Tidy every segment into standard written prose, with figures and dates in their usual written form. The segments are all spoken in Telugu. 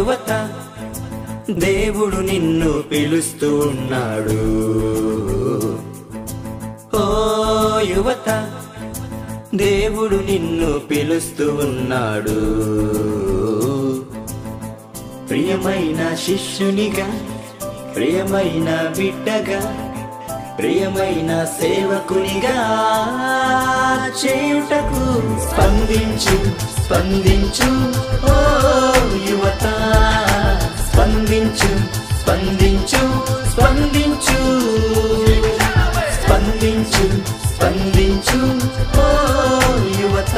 యువత దేవుడు నిన్ను పిలుస్తూ ఉన్నాడు. ఓ యువత దేవుడు నిన్ను పిలుస్తూ ఉన్నాడు. ప్రియమైన శిష్యునిగా, ప్రియమైన బిడ్డగా, ప్రియమైన సేవకునిగా చేయుటకు స్పందించు స్పందించు ఓ యువత, స్పందించు స్పందించు స్పందించు స్పందించు స్పందించు ఓ యువత,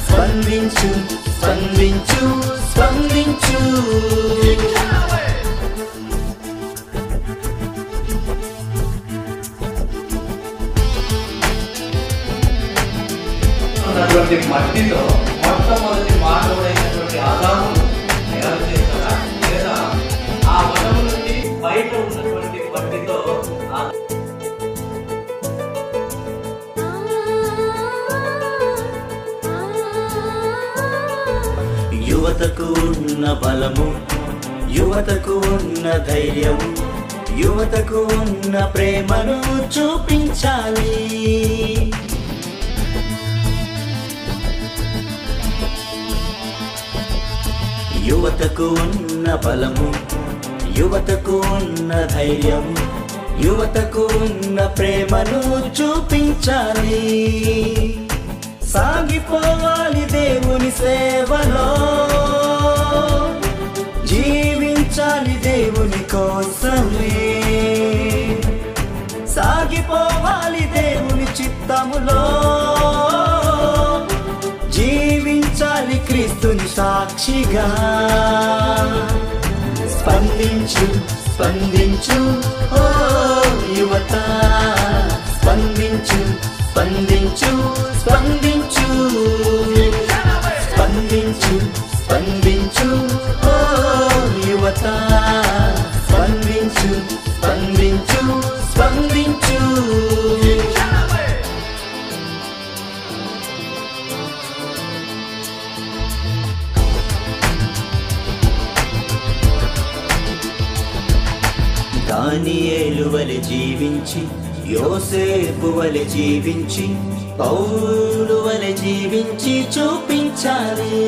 స్పందించు స్పందించు స్పందించు. మట్టితో మొట్టమొదటి మానవుడైనటువంటి ఆదాము తయారు చేశారా, లేదా ఆ వనము నుండి బయట ఉన్నటువంటి మట్టితో యువతకు ఉన్న బలము, యువతకు ఉన్న ధైర్యము, యువతకు ఉన్న ప్రేమను చూపించాలి. యువతకు ఉన్న బలము, యువతకు ఉన్న ధైర్యము, యువతకు ఉన్న ప్రేమను చూపించాలి. సాగిపోవాలి దేవుని సేవలో, జీవించాలి దేవుని కోసమే. సాగిపోవాలి దేవుని చిత్తములో, జీవించాలి క్రీస్తుని సాక్షిగా. స్పందించు స్పందించు ఓ యువత, స్పందించు స్పందించు స్పందించు స్పందించు స్పందించు ఓ యువత, స్పందించు స్పందించు స్పందించు. దానియేలు వలె జీవించి, యోసేపు వలె జీవించి, పౌలు వలె జీవించి చూపించాలి.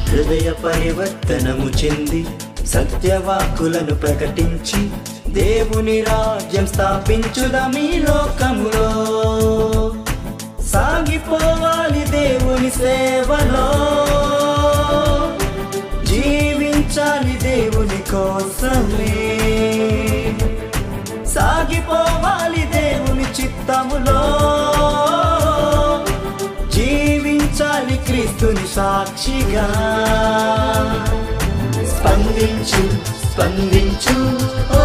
హృదయ పరివర్తనము చెంది సత్యవాక్కులను ప్రకటించి దేవుని రాజ్యం స్థాపించుదామీ లోకములో. సాగిపోవాలి దేవుని సేవలో, జీవించాలి దేవుని కోసమే. సాగిపోవాలి దేవుని చిత్తములో, జీవించాలి క్రీస్తుని సాక్షిగా. స్పందించు స్పందించు ఓ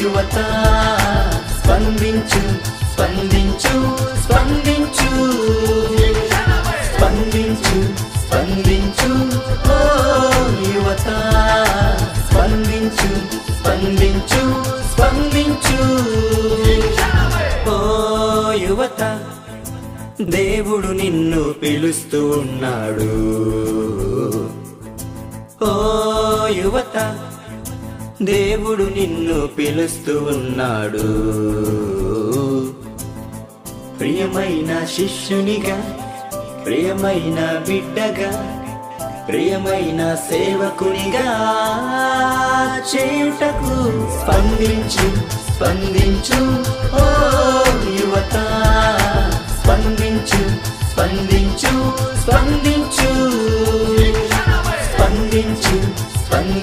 యువత, స్పందించు స్పందించు స్పందించు స్పందించు స్పందించు ఓ యువత, స్పందించు స్పందించు స్పందించు. ఓ యువత దేవుడు నిన్ను పిలుస్తూ ఉన్నాడు. ఓ యువత దేవుడు నిన్ను పిలుస్తూ ఉన్నాడు. ప్రియమైన శిష్యునిగా, ప్రియమైన బిడ్డగా, ప్రియమైన సేవకునిగా చేయుటకు స్పందించు స్పందించు ఓ యువత, స్పందించు స్పందించు స్పందించు స్పందించు స్పందించు